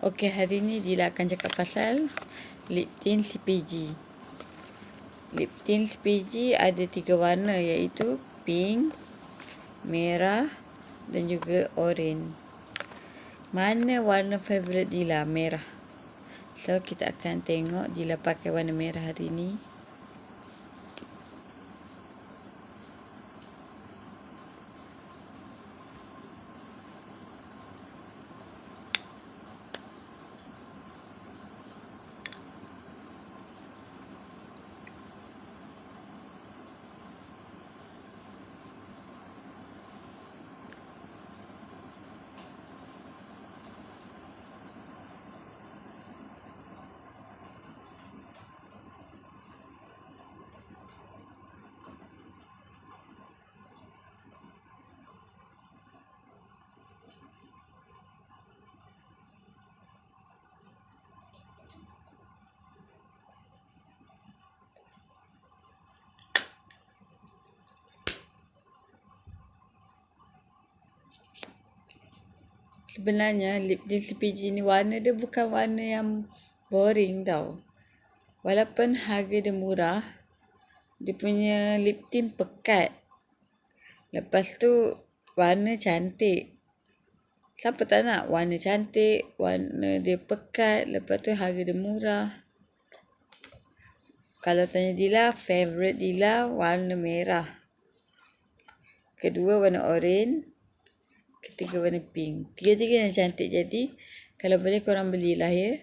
Okey, hari ni Dila akan cakap pasal lip tint CPG. Lip tint CPG ada 3 warna iaitu pink, merah dan juga oren. Mana warna favourite Dila? Merah. So, kita akan tengok Dila pakai warna merah hari ni. Sebenarnya lip tint CPG ni warna dia bukan warna yang boring tau. Walaupun harga dia murah, dia punya lip tint pekat. Lepas tu warna cantik. Siapa tak nak warna cantik, warna dia pekat, lepas tu harga dia murah. Kalau tanya Dila, favourite Dila warna merah. Kedua warna oren. Ketiga warna pink. Tiga-tiga yang cantik. Jadi, kalau boleh korang belilah ya.